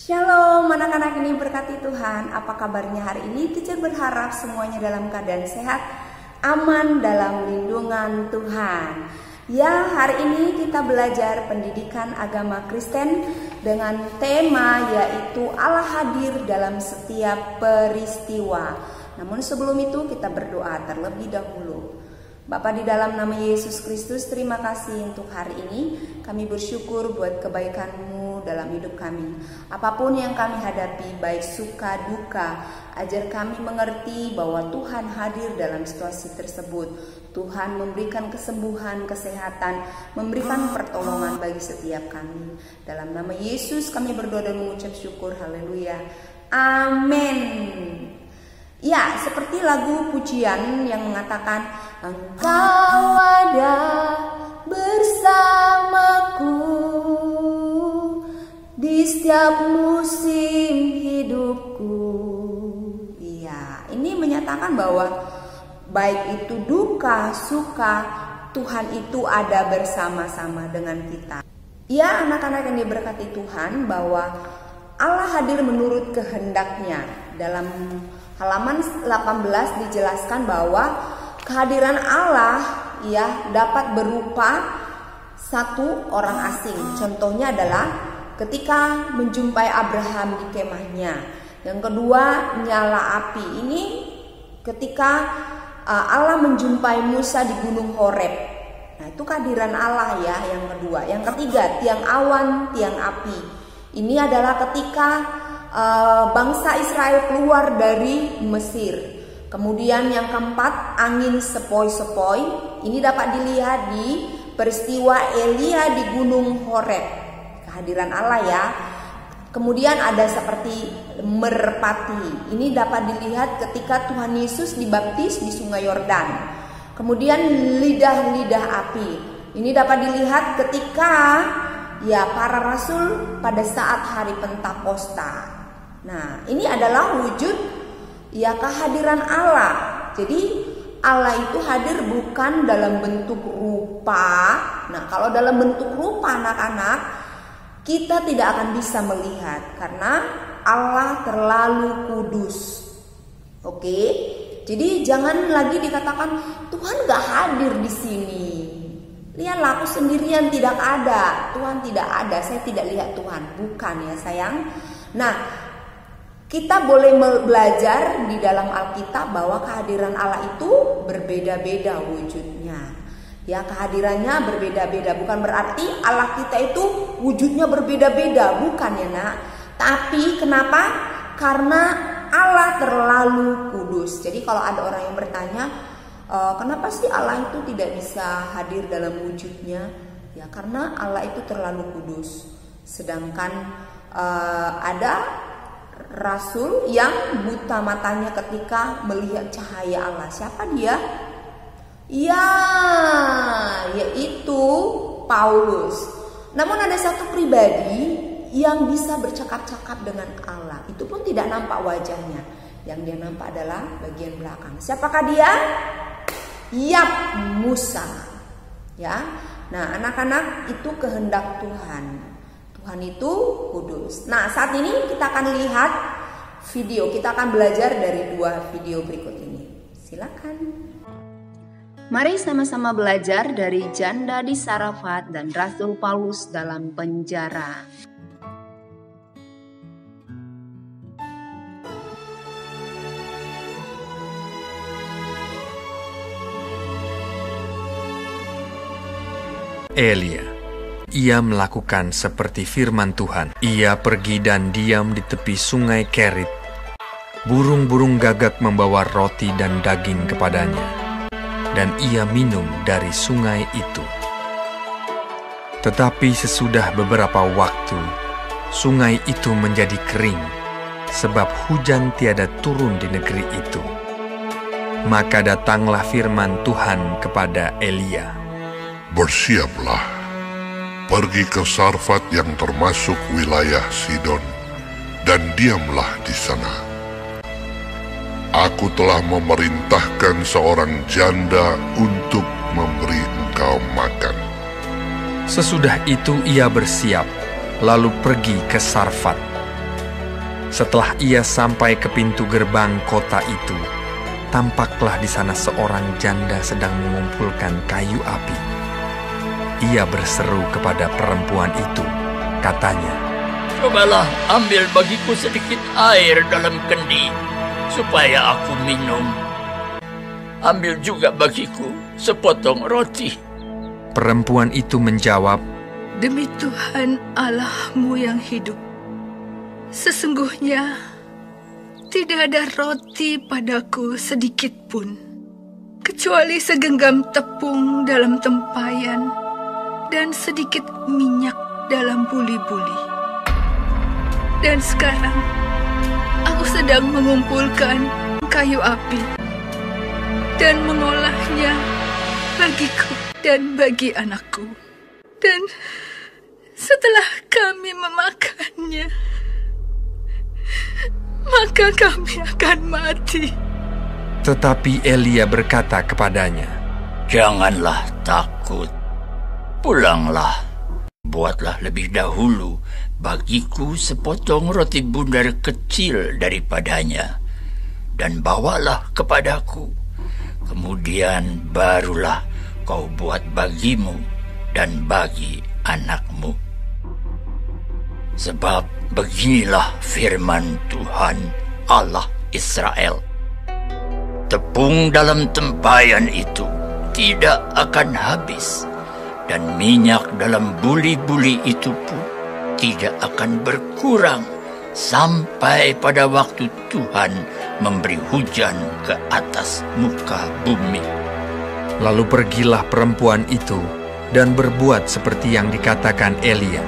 Shalom anak-anak ini berkati Tuhan. Apa kabarnya hari ini? Teacher berharap semuanya dalam keadaan sehat, aman dalam lindungan Tuhan. Ya, hari ini kita belajar pendidikan agama Kristen dengan tema yaitu Allah hadir dalam setiap peristiwa. Namun sebelum itu kita berdoa terlebih dahulu. Bapa di dalam nama Yesus Kristus, terima kasih untuk hari ini. Kami bersyukur buat kebaikan-Mu dalam hidup kami. Apapun yang kami hadapi, baik suka duka, ajar kami mengerti bahwa Tuhan hadir dalam situasi tersebut. Tuhan memberikan kesembuhan, kesehatan, memberikan pertolongan bagi setiap kami. Dalam nama Yesus kami berdoa dan mengucap syukur. Haleluya. Amin. Ya, seperti lagu pujian yang mengatakan, Engkau ada bersamaku di setiap musim hidupku. Iya, ini menyatakan bahwa baik itu duka, suka, Tuhan itu ada bersama-sama dengan kita. Ya, anak-anak yang diberkati Tuhan, bahwa Allah hadir menurut kehendaknya. Dalam halaman 18 dijelaskan bahwa kehadiran Allah ya dapat berupa satu orang asing. Contohnya adalah ketika menjumpai Abraham di kemahnya. Yang kedua, nyala api. Ini ketika Allah menjumpai Musa di Gunung Horeb. Nah, itu kehadiran Allah ya yang kedua. Yang ketiga, tiang awan, tiang api. Ini adalah ketika bangsa Israel keluar dari Mesir. Kemudian yang keempat, angin sepoi-sepoi. Ini dapat dilihat di peristiwa Elia di Gunung Horeb. Kehadiran Allah ya. Kemudian ada seperti merpati. Ini dapat dilihat ketika Tuhan Yesus dibaptis di Sungai Yordan. Kemudian lidah-lidah api. Ini dapat dilihat ketika ya para rasul pada saat hari Pentakosta. Nah, ini adalah wujud ya kehadiran Allah. Jadi Allah itu hadir bukan dalam bentuk rupa. Nah, kalau dalam bentuk rupa anak-anak, kita tidak akan bisa melihat karena Allah terlalu kudus. Oke? Jadi jangan lagi dikatakan Tuhan gak hadir di sini. Lihatlah, aku sendirian tidak ada. Tuhan tidak ada, saya tidak lihat Tuhan. Bukan ya sayang. Nah, kita boleh belajar di dalam Alkitab bahwa kehadiran Allah itu berbeda-beda wujudnya. Ya, kehadirannya berbeda-beda. Bukan berarti Allah kita itu wujudnya berbeda-beda. Bukan ya nak. Tapi kenapa? Karena Allah terlalu kudus. Jadi kalau ada orang yang bertanya, kenapa sih Allah itu tidak bisa hadir dalam wujudnya? Ya, karena Allah itu terlalu kudus. Sedangkan ada rasul yang buta matanya ketika melihat cahaya Allah. Siapa dia? Ya, yaitu Paulus. Namun ada satu pribadi yang bisa bercakap-cakap dengan Allah. Itu pun tidak nampak wajahnya. Yang dia nampak adalah bagian belakang. Siapakah dia? Yap, Musa. Ya. Nah, anak-anak, itu kehendak Tuhan. Tuhan itu kudus. Nah, saat ini kita akan lihat video. Kita akan belajar dari dua video berikut ini. Silakan. Mari sama-sama belajar dari janda di Sarafat dan Rasul Paulus dalam penjara. Elia. Ia melakukan seperti firman Tuhan. Ia pergi dan diam di tepi sungai Kerit. Burung-burung gagak membawa roti dan daging kepadanya, dan ia minum dari sungai itu. Tetapi sesudah beberapa waktu, sungai itu menjadi kering, sebab hujan tiada turun di negeri itu. Maka datanglah firman Tuhan kepada Elia. Bersiaplah, pergi ke Sarfat yang termasuk wilayah Sidon, dan diamlah di sana. Aku telah memerintahkan seorang janda untuk memberi engkau makan. Sesudah itu ia bersiap, lalu pergi ke Sarfat. Setelah ia sampai ke pintu gerbang kota itu, tampaklah di sana seorang janda sedang mengumpulkan kayu api. Ia berseru kepada perempuan itu, katanya, "Cobalah ambil bagiku sedikit air dalam kendi, supaya aku minum. Ambil juga bagiku sepotong roti." Perempuan itu menjawab, "Demi Tuhan Allahmu yang hidup, sesungguhnya tidak ada roti padaku sedikit pun, kecuali segenggam tepung dalam tempayan dan sedikit minyak dalam buli-buli. Dan sekarang aku sedang mengumpulkan kayu api dan mengolahnya bagiku dan bagi anakku. Dan setelah kami memakannya, maka kami akan mati." Tetapi Elia berkata kepadanya, "Janganlah takut. Pulanglah, buatlah lebih dahulu bagiku sepotong roti bundar kecil daripadanya, dan bawalah kepadaku. Kemudian barulah kau buat bagimu dan bagi anakmu. Sebab beginilah firman Tuhan Allah Israel. Tepung dalam tempayan itu tidak akan habis, dan minyak dalam buli-buli itu pun tidak akan berkurang sampai pada waktu Tuhan memberi hujan ke atas muka bumi." Lalu pergilah perempuan itu dan berbuat seperti yang dikatakan Elia.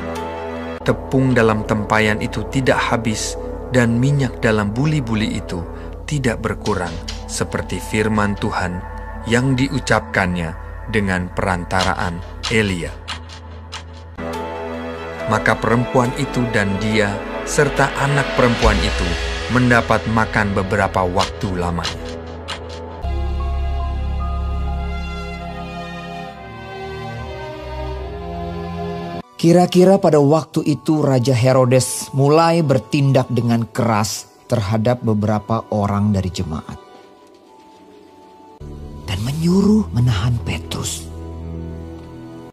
Tepung dalam tempayan itu tidak habis, dan minyak dalam buli-buli itu tidak berkurang, seperti firman Tuhan yang diucapkannya dengan perantaraan Elia. Maka perempuan itu dan dia serta anak perempuan itu mendapat makan beberapa waktu lamanya. Kira-kira pada waktu itu Raja Herodes mulai bertindak dengan keras terhadap beberapa orang dari jemaat dan menyuruh menahan Petrus.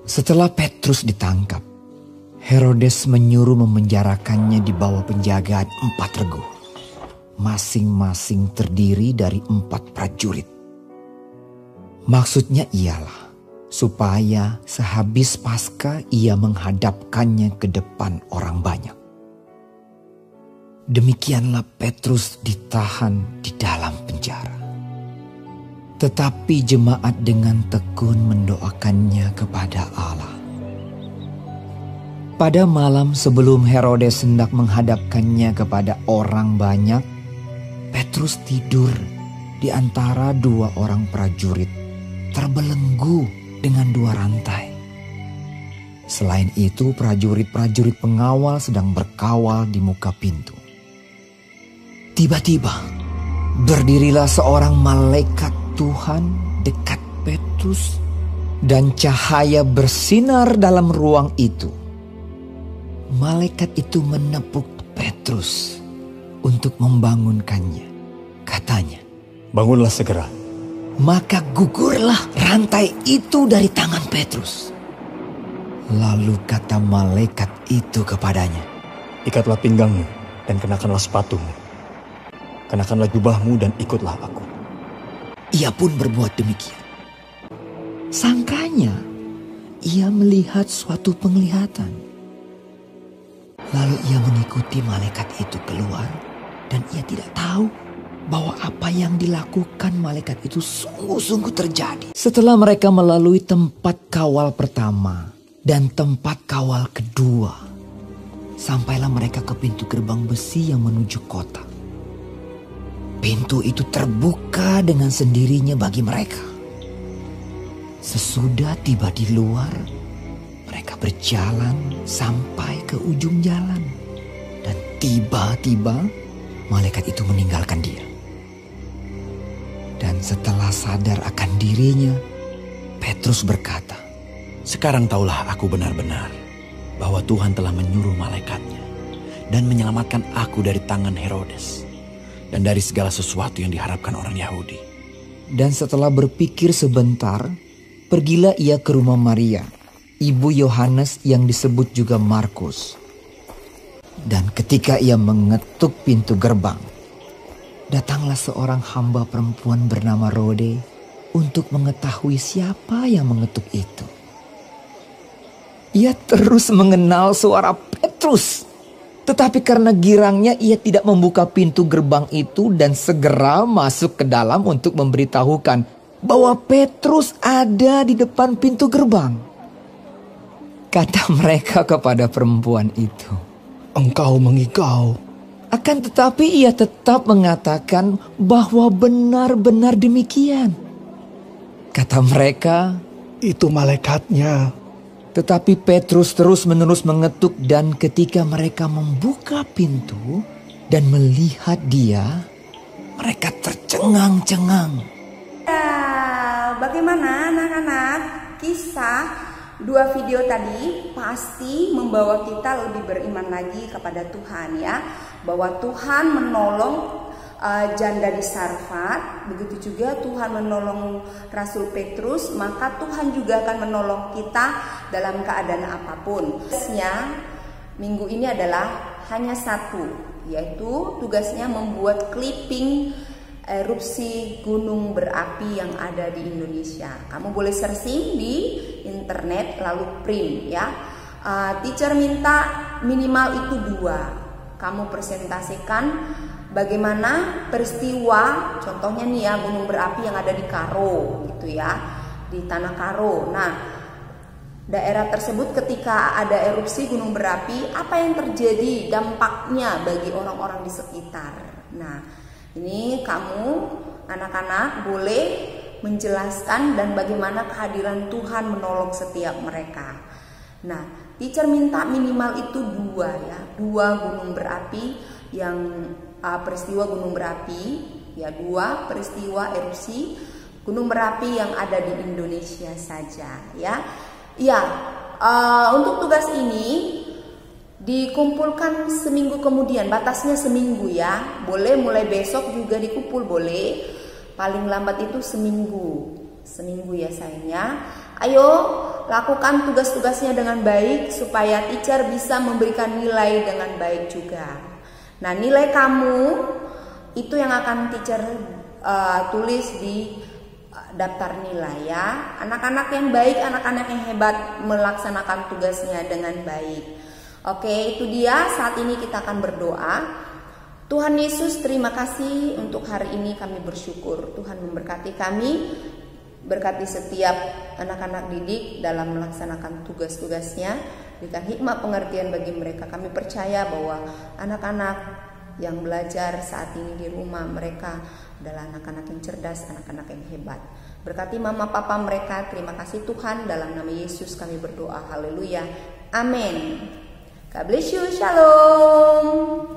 Setelah Petrus ditangkap, Herodes menyuruh memenjarakannya di bawah penjagaan 4 regu, masing-masing terdiri dari 4 prajurit. Maksudnya ialah supaya sehabis Paskah ia menghadapkannya ke depan orang banyak. Demikianlah Petrus ditahan di dalam penjara. Tetapi jemaat dengan tekun mendoakannya kepada Allah. Pada malam sebelum Herodes hendak menghadapkannya kepada orang banyak, Petrus tidur di antara 2 orang prajurit, terbelenggu dengan 2 rantai. Selain itu, prajurit-prajurit pengawal sedang berkawal di muka pintu. Tiba-tiba, berdirilah seorang malaikat Tuhan dekat Petrus, dan cahaya bersinar dalam ruang itu. Malaikat itu menepuk Petrus untuk membangunkannya. Katanya, "Bangunlah segera." Maka gugurlah rantai itu dari tangan Petrus. Lalu kata malaikat itu kepadanya, "Ikatlah pinggangmu dan kenakanlah sepatumu. Kenakanlah jubahmu dan ikutlah aku." Ia pun berbuat demikian. Sangkanya ia melihat suatu penglihatan. Lalu ia mengikuti malaikat itu keluar, dan ia tidak tahu bahwa apa yang dilakukan malaikat itu sungguh-sungguh terjadi. Setelah mereka melalui tempat kawal pertama dan tempat kawal kedua, sampailah mereka ke pintu gerbang besi yang menuju kota. Pintu itu terbuka dengan sendirinya bagi mereka. Sesudah tiba di luar, mereka berjalan sampai ke ujung jalan, dan tiba-tiba malaikat itu meninggalkan dia. Dan setelah sadar akan dirinya, Petrus berkata, "Sekarang taulah aku benar-benar bahwa Tuhan telah menyuruh malaikatnya dan menyelamatkan aku dari tangan Herodes dan dari segala sesuatu yang diharapkan orang Yahudi. Dan setelah berpikir sebentar, pergilah ia ke rumah Maria, ibu Yohanes yang disebut juga Markus. Dan ketika ia mengetuk pintu gerbang, datanglah seorang hamba perempuan bernama Rode untuk mengetahui siapa yang mengetuk itu. Ia terus mengenal suara Petrus. Tetapi karena girangnya ia tidak membuka pintu gerbang itu dan segera masuk ke dalam untuk memberitahukan bahwa Petrus ada di depan pintu gerbang. Kata mereka kepada perempuan itu, Engkau mengigau. akan tetapi ia tetap mengatakan bahwa benar-benar demikian. Kata mereka, Itu malaikatnya. tetapi Petrus terus-menerus mengetuk dan ketika mereka membuka pintu dan melihat dia, mereka tercengang-cengang. Ya, bagaimana anak-anak? Kisah dua video tadi pasti membawa kita lebih beriman lagi kepada Tuhan ya. Bahwa Tuhan menolong janda di Sarfat, begitu juga Tuhan menolong Rasul Petrus, maka Tuhan juga akan menolong kita dalam keadaan apapun. Tugasnya minggu ini adalah hanya satu, yaitu tugasnya membuat clipping erupsi gunung berapi yang ada di Indonesia. Kamu boleh searching di internet lalu print ya. Teacher minta minimal itu 2. Kamu presentasikan bagaimana peristiwa, contohnya nih ya, gunung berapi yang ada di Karo gitu ya, di tanah Karo. Nah, daerah tersebut ketika ada erupsi gunung berapi, apa yang terjadi dampaknya bagi orang-orang di sekitar. Nah, ini kamu anak-anak boleh menjelaskan dan bagaimana kehadiran Tuhan menolong setiap mereka. Nah, teacher minta minimal itu 2 ya, 2 gunung berapi yang peristiwa gunung berapi ya, 2 peristiwa erupsi gunung berapi yang ada di Indonesia saja ya. Ya, untuk tugas ini dikumpulkan seminggu kemudian, batasnya seminggu ya. Boleh mulai besok juga dikumpul boleh. Paling lambat itu seminggu ya sayangnya. Ayo lakukan tugas-tugasnya dengan baik supaya teacher bisa memberikan nilai dengan baik juga. Nah, nilai kamu itu yang akan teacher tulis di daftar nilai ya. Anak-anak yang baik, anak-anak yang hebat melaksanakan tugasnya dengan baik. Oke, itu dia. Saat ini kita akan berdoa. Tuhan Yesus, terima kasih untuk hari ini, kami bersyukur. Tuhan memberkati kami, berkati setiap anak-anak didik dalam melaksanakan tugas-tugasnya. Berikan hikmat pengertian bagi mereka. Kami percaya bahwa anak-anak yang belajar saat ini di rumah, mereka adalah anak-anak yang cerdas, anak-anak yang hebat. Berkati mama papa mereka. Terima kasih Tuhan, dalam nama Yesus kami berdoa. Haleluya. Amin. God bless you. Shalom.